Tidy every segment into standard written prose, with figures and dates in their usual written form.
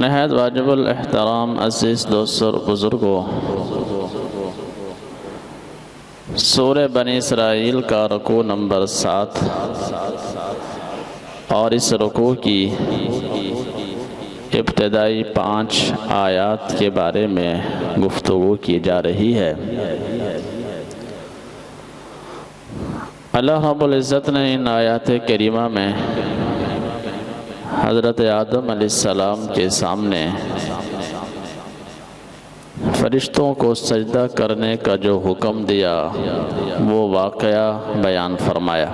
نہایت واجب الاحترام عزیز دوست اور بزرگوں، سورہ بنی اسرائیل کا رکوع نمبر 7 اور اس رکوع کی ابتدائی 5 آیات کے بارے میں گفتگو کی جا رہی ہے۔ اللہ رب العزت نے ان آیات کریمہ میں حضرت آدم علیہ السلام کے سامنے فرشتوں کو سجدہ کرنے کا جو حکم دیا وہ واقعہ بیان فرمایا۔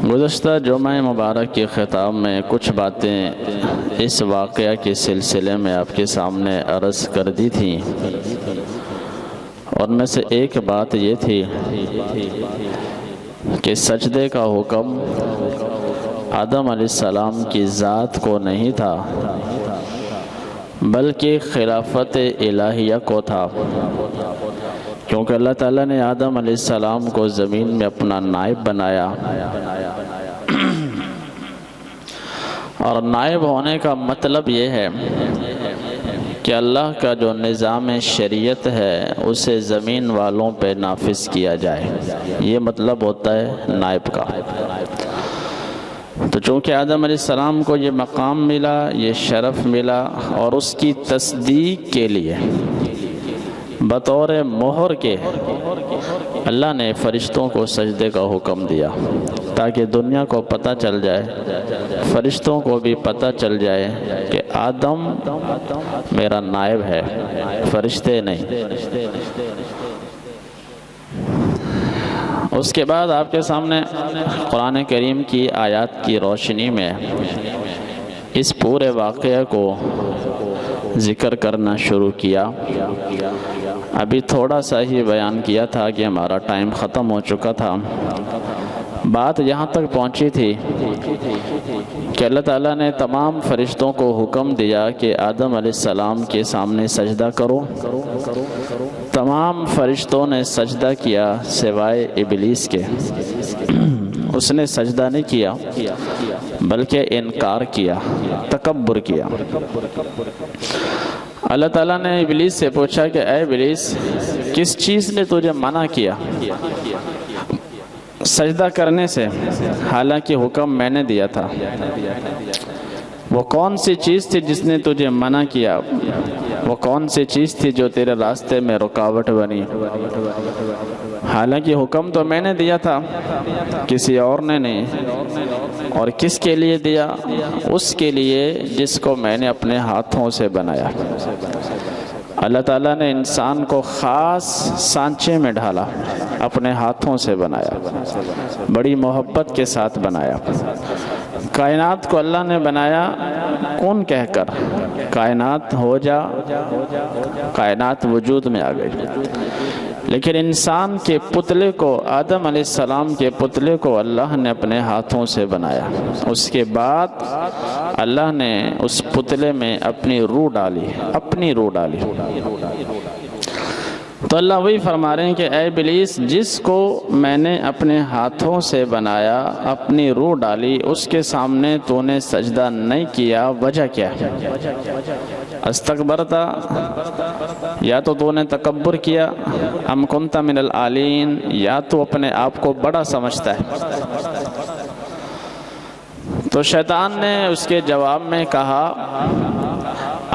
گزشتہ جمعہ مبارک کے خطاب میں کچھ باتیں اس واقعہ کے سلسلے میں آپ کے سامنے عرض کر دی تھیں، اور میں سے ایک بات یہ تھی کہ سجدے کا حکم آدم علیہ السلام کی ذات کو نہیں تھا بلکہ خلافت الہیہ کو تھا، کیونکہ اللہ تعالیٰ نے آدم علیہ السلام کو زمین میں اپنا نائب بنایا، اور نائب ہونے کا مطلب یہ ہے کہ اللہ کا جو نظام شریعت ہے اسے زمین والوں پہ نافذ کیا جائے، یہ مطلب ہوتا ہے نائب کا۔ تو چونکہ آدم علیہ السلام کو یہ مقام ملا، یہ شرف ملا، اور اس کی تصدیق کے لیے بطور مہر کے اللہ نے فرشتوں کو سجدے کا حکم دیا، تاکہ دنیا کو پتہ چل جائے، فرشتوں کو بھی پتہ چل جائے کہ آدم میرا نائب ہے، فرشتے نہیں۔ اس کے بعد آپ کے سامنے قرآن کریم کی آیات کی روشنی میں اس پورے واقعہ کو ذکر کرنا شروع کیا۔ ابھی تھوڑا سا ہی بیان کیا تھا کہ ہمارا ٹائم ختم ہو چکا تھا۔ بات یہاں تک پہنچی تھی کہ اللہ تعالیٰ نے تمام فرشتوں کو حکم دیا کہ آدم علیہ السلام کے سامنے سجدہ کرو۔ تمام فرشتوں نے سجدہ کیا سوائے ابلیس کے۔ اس نے سجدہ نہیں کیا بلکہ انکار کیا، تکبر کیا۔ اللہ تعالیٰ نے ابلیس سے پوچھا کہ اے ابلیس، کس چیز نے تجھے منع کیا سجدہ کرنے سے، حالانکہ حکم میں نے دیا تھا؟ وہ کون سی چیز تھی جس نے تجھے منع کیا؟ وہ کون سی چیز تھی جو تیرے راستے میں رکاوٹ بنی؟ حالانکہ حکم تو میں نے دیا تھا، کسی اور نے نہیں۔ اور کس کے لیے دیا؟ اس کے لیے جس کو میں نے اپنے ہاتھوں سے بنایا۔ اللہ تعالیٰ نے انسان کو خاص سانچے میں ڈھالا، اپنے ہاتھوں سے بنایا، بڑی محبت کے ساتھ بنایا۔ کائنات کو اللہ نے بنایا کون کہہ کر، کائنات ہو جا، کائنات وجود میں آ گئی۔ لیکن انسان کے پتلے کو، آدم علیہ السلام کے پتلے کو اللہ نے اپنے ہاتھوں سے بنایا۔ اس کے بعد اللہ نے اس پتلے میں اپنی روح ڈالی، اپنی روح ڈالی۔ تو اللہ وہی فرما رہے ہیں کہ اے ابلیس، جس کو میں نے اپنے ہاتھوں سے بنایا، اپنی روح ڈالی، اس کے سامنے تو نے سجدہ نہیں کیا، وجہ کیا ہے؟ استکبرتا، یا تو نے تکبر کیا، ام کنت من العالین، یا تو اپنے آپ کو بڑا سمجھتا ہے۔ تو شیطان نے اس کے جواب میں کہا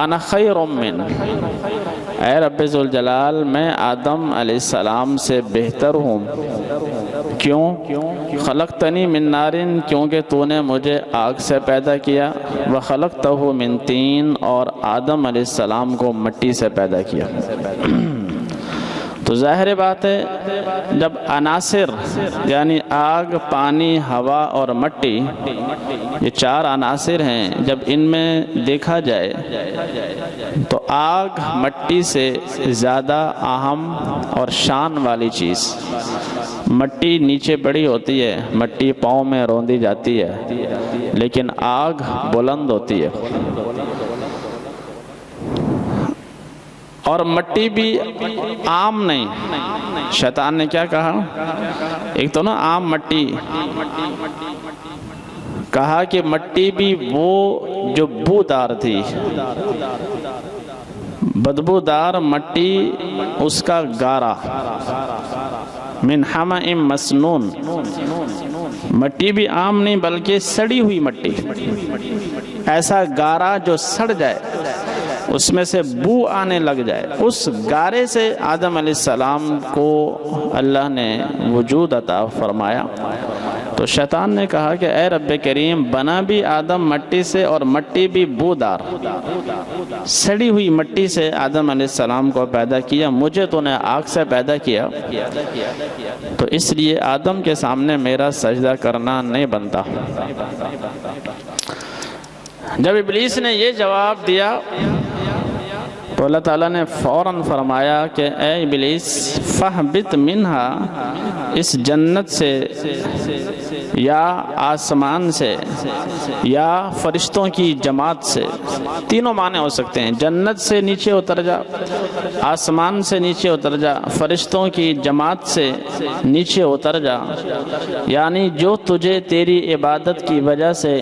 انا خیر من، اے رب ذوالجلال، میں آدم علیہ السلام سے بہتر ہوں۔ کیوں؟ خلقتنی من نار، کیونکہ تو نے مجھے آگ سے پیدا کیا، وخلقتہ من طین، اور آدم علیہ السلام کو مٹی سے پیدا کیا۔ تو ظاہر بات ہے جب عناصر یعنی آگ، پانی، ہوا اور مٹی، یہ 4 عناصر ہیں، جب ان میں دیکھا جائے تو آگ مٹی سے زیادہ اہم اور شان والی چیز۔ مٹی نیچے بڑی ہوتی ہے، مٹی پاؤں میں روندی جاتی ہے، لیکن آگ بلند ہوتی ہے۔ اور مٹی بھی عام نہیں۔ شیطان نے کیا کہا؟ ایک تو نا عام مٹی، کہا کہ مٹی بھی وہ جو بودار تھی، بدبودار مٹی، اس کا گارا، من حمأ مسنون، مٹی بھی عام نہیں بلکہ سڑی ہوئی مٹی، ایسا گارا جو سڑ جائے، اس میں سے بو آنے لگ جائے، اس گارے سے آدم علیہ السلام کو اللہ نے وجود عطا فرمایا۔ تو شیطان نے کہا کہ اے رب کریم، بنا بھی آدم مٹی سے اور مٹی بھی بودار، سڑی ہوئی مٹی سے آدم علیہ السلام کو پیدا کیا، مجھے تو نے آگ سے پیدا کیا، تو اس لیے آدم کے سامنے میرا سجدہ کرنا نہیں بنتا۔ جب ابلیس نے یہ جواب دیا تو اللہ تعالیٰ نے فوراً فرمایا کہ اے ابلیس، فَاہْبِطْ مِنْہَا، اس جنت سے یا آسمان سے یا فرشتوں کی جماعت سے، تینوں معنی ہو سکتے ہیں، جنت سے نیچے اتر جا، آسمان سے نیچے اتر جا، فرشتوں کی جماعت سے نیچے اتر جا، یعنی جو تجھے تیری عبادت کی وجہ سے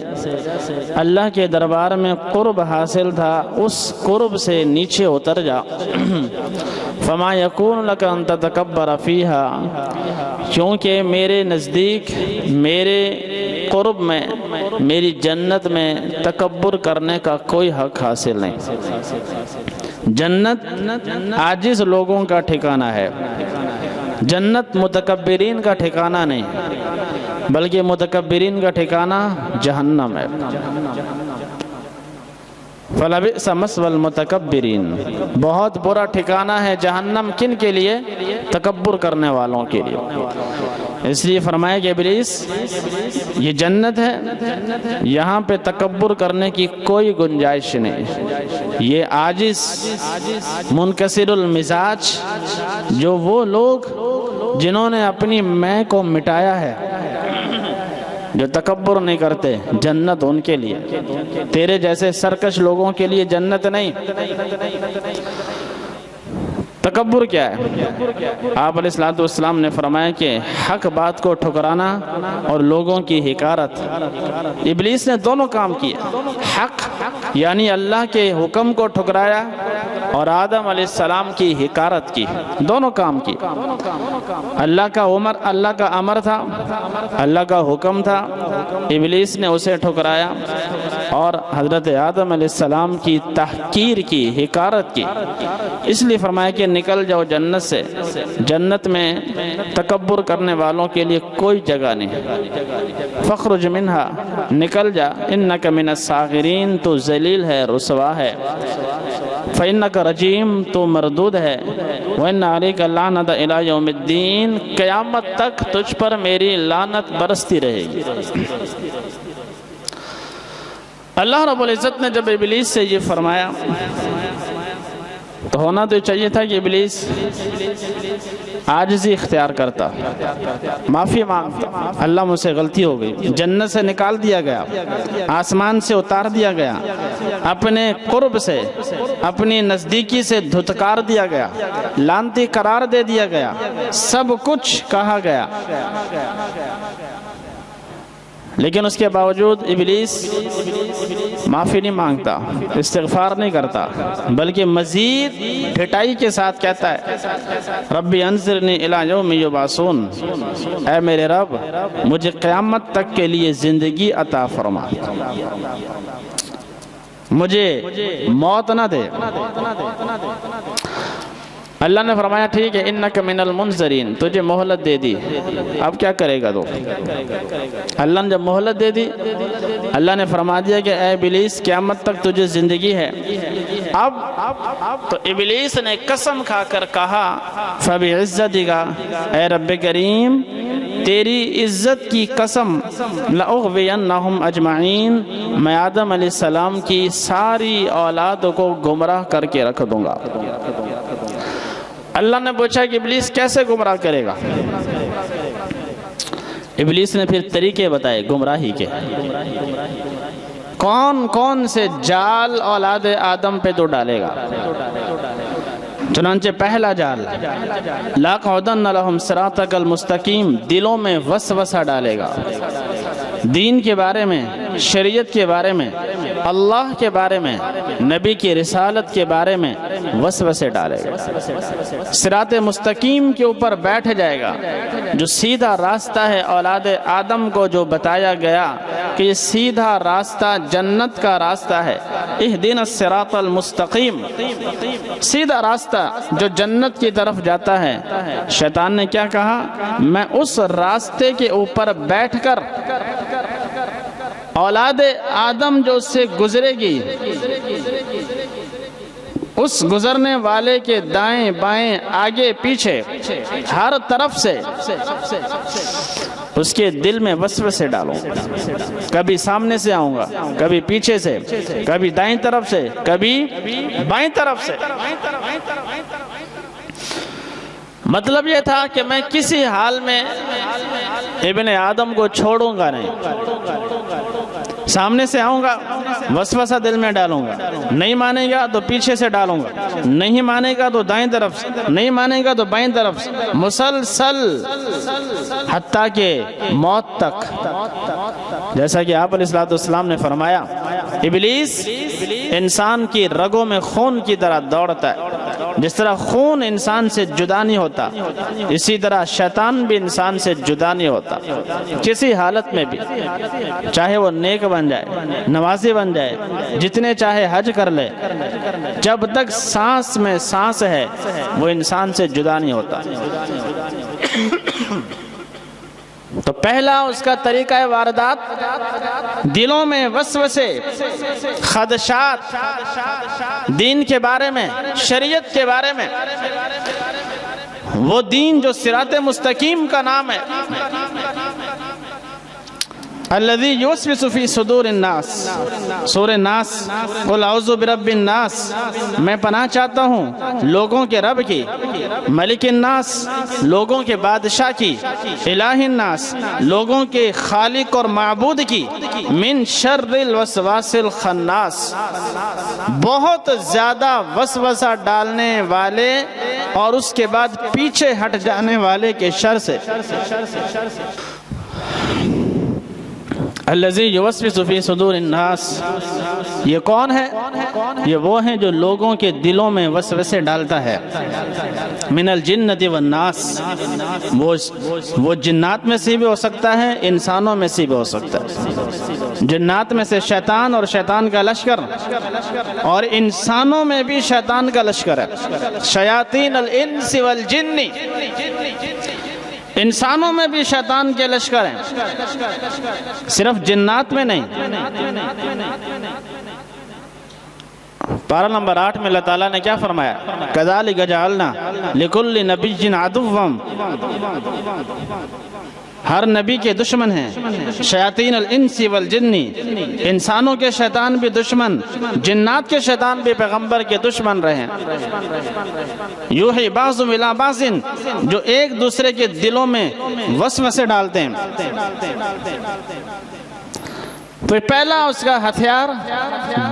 اللہ کے دربار میں قرب حاصل تھا، اس قرب سے نیچے اتر جا۔ فما یکون لک ان تتکبر فیہا، کیونکہ میرے نزدیک، میرے قرب میں، میری جنت میں تکبر کرنے کا کوئی حق حاصل نہیں۔ جنت عاجز لوگوں کا ٹھکانہ ہے، جنت متکبرین کا ٹھکانہ نہیں، بلکہ متکبرین کا ٹھکانہ جہنم ہے۔ فَلَبِئْسَ مَثْوَى الْمُتَكَبِّرِينَ، بہت برا ٹھکانہ ہے جہنم، کن کے لیے؟ تکبر کرنے والوں کے لیے۔ اس لیے فرمایا کہ ابلیس، یہ جنت ہے، یہاں پہ تکبر کرنے کی کوئی گنجائش نہیں۔ یہ عاجز، منکسر المزاج، جو وہ لوگ جنہوں نے اپنی میں کو مٹایا ہے، جو تکبر نہیں کرتے، جنت ان کے لیے، تیرے جیسے سرکش لوگوں کے لیے جنت نہیں۔ تکبر کیا ہے؟ آپ علیہ السلام نے فرمایا کہ حق بات کو ٹھکرانا اور لوگوں کی حقارت۔ ابلیس نے دونوں کام کیے، حق یعنی اللہ کے حکم کو ٹھکرایا اور آدم علیہ السلام کی حقارت کی، دونوں کام کی۔ اللہ کا امر تھا، اللہ کا حکم تھا، ابلیس نے اسے ٹھکرایا اور حضرت آدم علیہ السلام کی تحقیر کی، حقارت کی۔ اس لیے فرمایا کہ نکل جاؤ جنت سے، جنت میں تکبر کرنے والوں کے لیے کوئی جگہ نہیں۔ فخرج منہا، نکل جا، انک من الصاغرین، تو ذلیل ہے، رسوا ہے۔ فإنک رجیم، تو مردود ہے۔ وإن علیک اللعنۃ الی یوم الدین، قیامت تک تجھ پر میری لعنت برستی رہے گی۔ اللہ رب العزت نے جب ابلیس سے یہ فرمایا تو ہونا تو چاہیے تھا کہ ابلیس عاجزی اختیار کرتا، معافی مانگتا، اللہ مجھ سے غلطی ہو گئی، جنت سے نکال دیا گیا، آسمان سے اتار دیا گیا، اپنے قرب سے، اپنی نزدیکی سے دھتکار دیا گیا، لعنتی قرار دے دیا گیا، سب کچھ کہا گیا، لیکن اس کے باوجود ابلیس معافی نہیں مانگتا، استغفار نہیں کرتا، بلکہ مزید ڈھٹائی کے ساتھ کہتا ہے ربی انظرنی الی یوم یبعثون، اے میرے رب مجھے قیامت تک کے لیے زندگی عطا فرما، مجھے موت نہ دے۔ اللہ نے فرمایا ٹھیک ہے، انک من المنظرین، تجھے مہلت دے دی، اب کیا کرے گا تو؟ اللہ نے جب مہلت دے دی، اللہ نے فرما دیا کہ اے ابلیس قیامت تک تجھے زندگی ہے۔ اب تو ابلیس نے قسم کھا کر کہا فبعزتک، اے رب کریم تیری عزت کی قسم، لأغوینہم اجمعین، میں آدم علیہ السلام کی ساری اولاد کو گمراہ کر کے رکھ دوں گا۔ اللہ نے پوچھا کہ ابلیس کیسے گمراہ کرے گا؟ ابلیس نے پھر طریقے بتائے گمراہی کے، کون کون سے جال اولاد آدم پہ تو ڈالے گا۔ چنانچہ پہلا جال، لَأَقْعُدَنَّ لَهُمْ صِرَاطَكَ الْمُسْتَقِيمَ، دلوں میں وسوسہ ڈالے گا، دین کے بارے میں شریعت کے بارے میں، اللہ کے بارے میں، نبی کی رسالت کے بارے میں وسوسے ڈالے گا، صراط مستقیم کے اوپر بیٹھ جائے گا، جو سیدھا راستہ ہے اولاد آدم کو جو بتایا گیا کہ یہ سیدھا راستہ جنت کا راستہ ہے، اہدنا الصراط المستقیم، سیدھا راستہ جو جنت کی طرف جاتا ہے، شیطان نے کیا کہا؟ میں اس راستے کے اوپر بیٹھ کر اولاد آدم جو اس سے گزرے گی، اس گزرنے والے کے دائیں بائیں آگے پیچھے ہر طرف سے اس کے دل میں وسوسے ڈالوں، کبھی سامنے سے آؤں گا، کبھی پیچھے سے، کبھی دائیں طرف سے، کبھی بائیں طرف سے۔ مطلب یہ تھا کہ میں کسی حال میں ابن آدم کو چھوڑوں گا نہیں، سامنے سے آؤں گا، وسوسہ دل میں ڈالوں گا، نہیں مانے گا تو پیچھے سے ڈالوں گا، نہیں مانے گا تو دائیں طرف سے، نہیں مانے گا تو بائیں طرف سے، مسلسل حتیٰ کہ موت تک۔ جیسا کہ آپ علیہ السلام نے فرمایا، ابلیس انسان کی رگوں میں خون کی طرح دوڑتا ہے، جس طرح خون انسان سے جدا نہیں ہوتا، اسی طرح شیطان بھی انسان سے جدا نہیں ہوتا کسی حالت میں بھی، چاہے وہ نیک بن جائے، نمازی بن جائے، جتنے چاہے حج کر لے، جب تک سانس میں سانس ہے وہ انسان سے جدا نہیں ہوتا۔ تو پہلا اس کا طریقہ واردات، دلوں میں وسوسے، خدشات، دین کے بارے میں، شریعت کے بارے میں، وہ دین جو صراط مستقیم کا نام ہے، الذی یوسوس فی صدور الناس، سورہ ناس، قل اعوذ برب الناس، میں پناہ چاہتا ہوں لوگوں کے رب کی، ملک الناس، لوگوں کے بادشاہ کی، الہ الناس، لوگوں کے خالق اور معبود کی، من شر الوسواس الخناس، بہت زیادہ وسوسہ ڈالنے والے اور اس کے بعد پیچھے ہٹ جانے والے کے شر سے۔ الذی یوسوس فی صدور الناس، یہ کون ہے؟ یہ وہ ہیں جو لوگوں کے دلوں میں وسوسے ڈالتا ہے، من الجنۃ والناس، وہ جنات میں سے بھی ہو سکتا ہے، انسانوں میں سے بھی ہو سکتا ہے، جنات میں سے شیطان اور شیطان کا لشکر، اور انسانوں میں بھی شیطان کا لشکر ہے، شیاطین الانس والجن، انسانوں میں بھی شیطان کے لشکر ہیں، صرف جنات میں نہیں۔ پارہ نمبر 8 میں اللہ تعالیٰ نے کیا فرمایا؟ کذالک جعلنا لکل نبی عدوا، ہر نبی کے دشمن ہیں، شیاطین الانس والجن، انسانوں کے شیطان بھی دشمن، جنات کے شیطان بھی پیغمبر کے دشمن رہے، یوحی بعضهم الی بعض، جو ایک دوسرے کے دلوں میں وسوسے ڈالتے ہیں۔ تو پہلا اس کا ہتھیار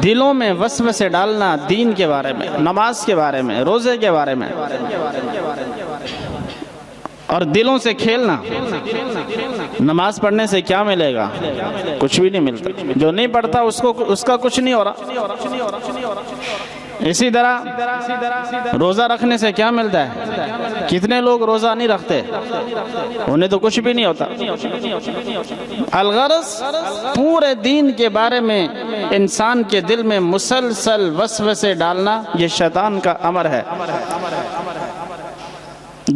دلوں میں وسوسے ڈالنا، دین کے بارے میں، نماز کے بارے میں، روزے کے بارے میں، اور دلوں سے کھیلنا۔ نماز پڑھنے سے کیا ملے گا؟ کچھ بھی نہیں ملتا، جو نہیں پڑھتا اس کا کچھ نہیں ہو رہا۔ اسی طرح روزہ رکھنے سے کیا ملتا ہے؟ کتنے لوگ روزہ نہیں رکھتے، انہیں تو کچھ بھی نہیں ہوتا۔ الغرض پورے دین کے بارے میں انسان کے دل میں مسلسل وسوسے ڈالنا، یہ شیطان کا امر ہے۔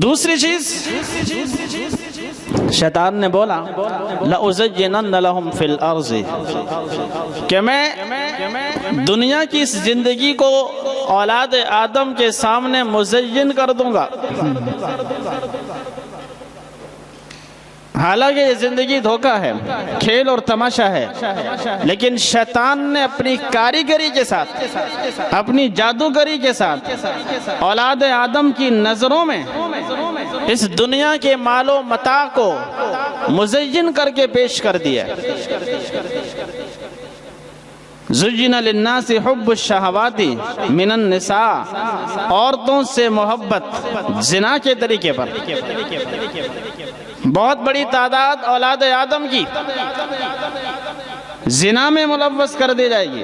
دوسری چیز، شیطان نے بولا لَأُزَيِّنَنَّ لَهُمْ فِي الْأَرْضِ، کہ میں دنیا کی اس زندگی کو اولاد آدم کے سامنے مزین کر دوں گا۔ حالانکہ یہ زندگی دھوکہ ہے، کھیل اور تماشا ہے، لیکن شیطان نے اپنی کاریگری کے ساتھ، اپنی جادوگری کے ساتھ اولاد آدم کی نظروں میں اس دنیا کے مال و متاع کو مزین کر کے پیش کر دیا۔ زُجِّنَ لِلنَّاسِ حُبُّ الشَّهَوَاتِ مِنَ النِّسَاءِ، عورتوں سے محبت زنا کے طریقے پر۔ بہت بڑی تعداد اولاد آدم کی زنا میں ملوث کر دی جائے گی۔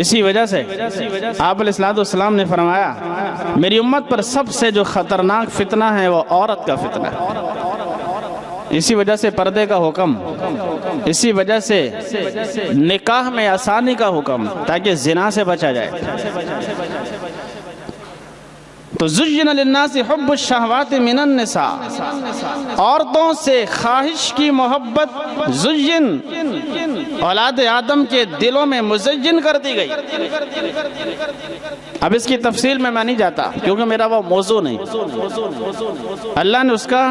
اسی وجہ سے آپ علیہ السلام نے فرمایا میری امت پر سب سے جو خطرناک فتنہ ہے وہ عورت کا فتنہ ہے۔ اسی وجہ سے پردے کا حکم، اسی وجہ سے نکاح میں آسانی کا حکم، تاکہ زنا سے بچا جائے۔ تو زین للناس حب الشہوات من النساء، عورتوں سے خواہش کی محبت زین اولاد آدم کے دلوں میں مزین کر دی گئی۔ اب اس کی تفصیل میں نہیں جاتا کیونکہ میرا وہ موضوع نہیں۔ اللہ نے اس کا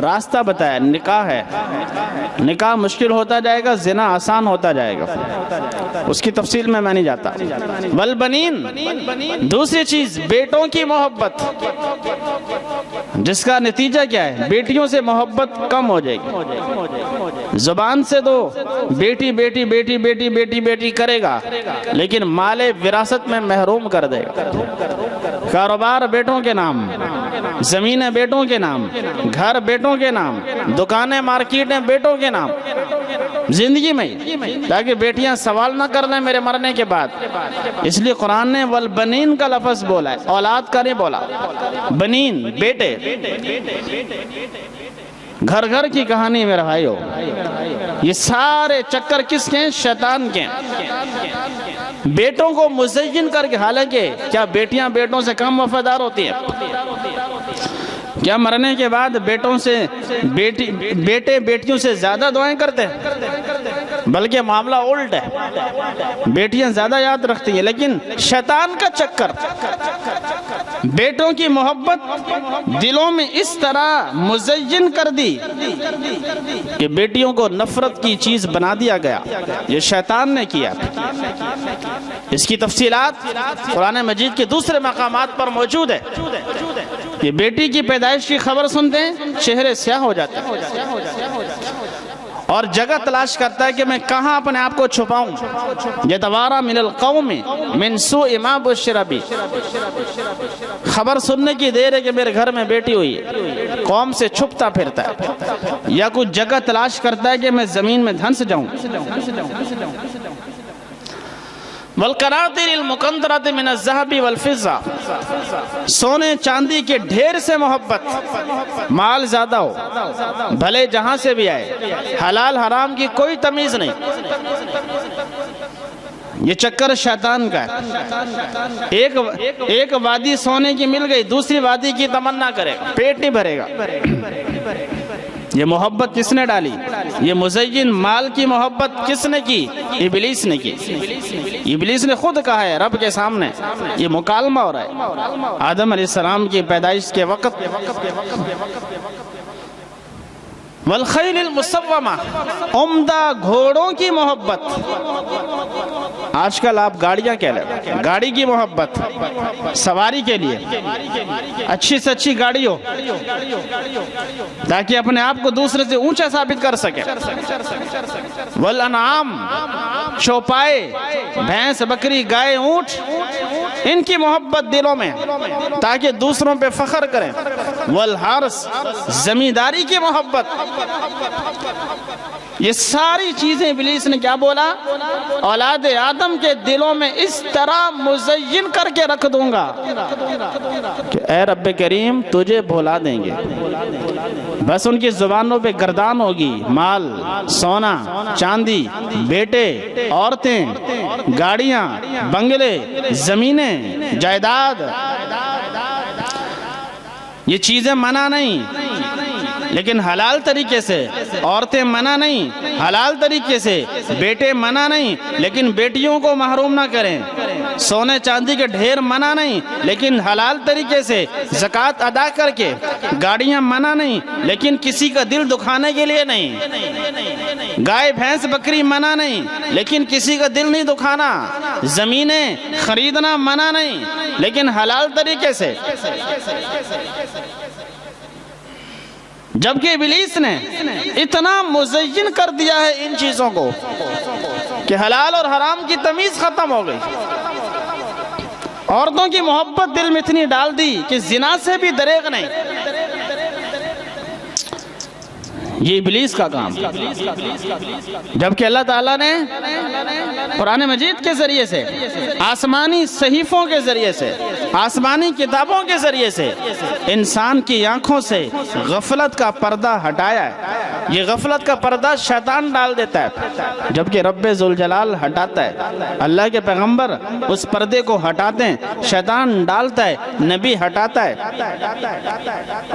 راستہ بتایا، نکاح ہے، نکاح مشکل ہوتا جائے گا، زنا آسان ہوتا جائے گا، اس کی تفصیل میں نہیں جاتا۔ والبنین، دوسری چیز بیٹوں کی محبت، جس کا نتیجہ کیا ہے؟ بیٹیوں سے محبت کم ہو جائے گی۔ زبان سے تو بیٹی بیٹی بیٹی بیٹی بیٹی بیٹی کرے گا، لیکن مال وراثت میں محروم کر دے گا۔ کاروبار بیٹوں کے نام، زمینیں بیٹوں کے نام، گھر بیٹوں کے نام، دکانیں مارکیٹیں بیٹوں کے نام، زندگی میں، تاکہ بیٹیاں سوال نہ کر لیں میرے مرنے کے بعد۔ اس لیے قرآن نے والبنین کا لفظ بولا ہے، اولاد کا نہیں بولا، بنین بیٹے۔ گھر گھر کی کہانی میرے بھائیو، یہ سارے چکر کس کے ہیں؟ شیطان کے ہیں۔ بیٹوں کو مزین کر کے، حالانکہ کیا بیٹیاں بیٹوں سے کم وفادار ہوتی ہیں؟ کیا مرنے کے بعد بیٹوں سے بیٹے بیٹیوں سے زیادہ دعائیں کرتے ہیں؟ بلکہ معاملہ الٹ ہے، بیٹیاں زیادہ یاد رکھتی ہیں۔ لیکن شیطان کا چکر بیٹوں کی محبت دلوں میں اس طرح مزین کر دی کہ بیٹیوں کو نفرت کی چیز بنا دیا گیا۔ یہ شیطان نے کیا۔ اس کی تفصیلات قرآن مجید کے دوسرے مقامات پر موجود ہے کہ بیٹی کی پیدائش کی خبر سنتے ہیں چہرے سیاہ ہو جاتے ہیں، اور جگہ تلاش کرتا ہے کہ میں کہاں اپنے آپ کو چھپاؤں۔ یتوارا من القوم من سوء ما بشر بہ، خبر سننے کی دیر ہے کہ میرے گھر میں بیٹی ہوئی ہے، قوم سے چھپتا پھرتا ہے، یا کچھ جگہ تلاش کرتا ہے کہ میں زمین میں دھنس جاؤں۔ والقناطر المقنطرة من الذهب والفضة، سونے چاندی کے ڈھیر سے محبت، مال زیادہ ہو بھلے جہاں سے بھی آئے، حلال حرام کی کوئی تمیز نہیں۔ یہ چکر شیطان کا ہے۔ ایک وادی سونے کی مل گئی، دوسری وادی کی تمنا کرے، پیٹ نہیں بھرے گا۔ یہ محبت کس نے ڈالی؟ یہ مزین مال کی محبت کس نے کی؟ ابلیس نے کی۔ ابلیس نے خود کہا ہے رب کے سامنے، یہ مکالمہ ہو رہا ہے آدم علیہ السلام کی پیدائش کے وقت۔ والخیل المسومہ، عمدہ گھوڑوں کی محبت۔ آج کل آپ گاڑیاں کہہ لیں، گاڑی کی محبت، سواری کے لیے اچھی سے اچھی گاڑی ہو تاکہ اپنے آپ کو دوسرے سے اونچا ثابت کر سکے۔ والانعام، چوپائے، بھینس بکری گائے اونٹ، ان کی محبت دلوں میں تاکہ دوسروں پہ فخر کریں۔ والحرث، زمینداری کی محبت۔ یہ ساری چیزیں ابلیس نے کیا بولا؟ اولاد آدم کے دلوں میں اس طرح مزین کر کے رکھ دوں گا کہ اے رب کریم تجھے بھلا دیں گے۔ بس ان کی زبانوں پہ گردان ہوگی، مال، سونا، چاندی، بیٹے، عورتیں، گاڑیاں، بنگلے، زمینیں، جائیداد۔ یہ چیزیں منع نہیں، لیکن حلال طریقے سے۔ عورتیں منع نہیں، حلال طریقے سے۔ بیٹے منع نہیں، لیکن بیٹیوں کو محروم نہ کریں۔ سونے چاندی کے ڈھیر منع نہیں، لیکن حلال طریقے سے زکوٰۃ ادا کر کے۔ گاڑیاں منع نہیں، لیکن کسی کا دل دکھانے کے لیے نہیں۔ گائے بھینس بکری منع نہیں، لیکن کسی کا دل نہیں دکھانا۔ زمینیں خریدنا منع نہیں، لیکن حلال طریقے سے۔ جبکہ ابلیس نے اتنا مزین کر دیا ہے ان چیزوں کو کہ حلال اور حرام کی تمیز ختم ہو گئی۔ عورتوں کی محبت دل میں اتنی ڈال دی کہ زنا سے بھی دریغ نہیں۔ یہ ابلیس کا کام، جبکہ اللہ تعالیٰ نے قرآن مجید کے ذریعے سے، آسمانی صحیفوں کے ذریعے سے، آسمانی کتابوں کے ذریعے سے انسان کی آنکھوں سے غفلت کا پردہ ہٹایا ہے۔ یہ غفلت کا پردہ شیطان ڈال دیتا ہے، جبکہ رب ذوالجلال ہٹاتا ہے۔ اللہ کے پیغمبر اس پردے کو ہٹاتے ہیں، شیطان ڈالتا ہے، نبی ہٹاتا ہے۔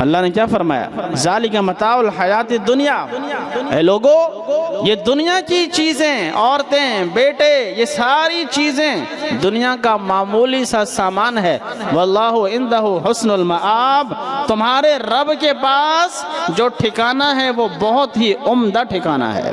اللہ نے کیا فرمایا؟ ذالک متاع الحیات الدنیا، اے لوگو یہ دنیا کی چیزیں، عورتیں، بیٹے، یہ ساری چیزیں دنیا کا معمولی سا سامان ہے۔ واللہ عندہ حسن المآب، تمہارے رب کے پاس جو ٹھکانہ ہے وہ بہت ہی عمدہ ٹھکانہ ہے۔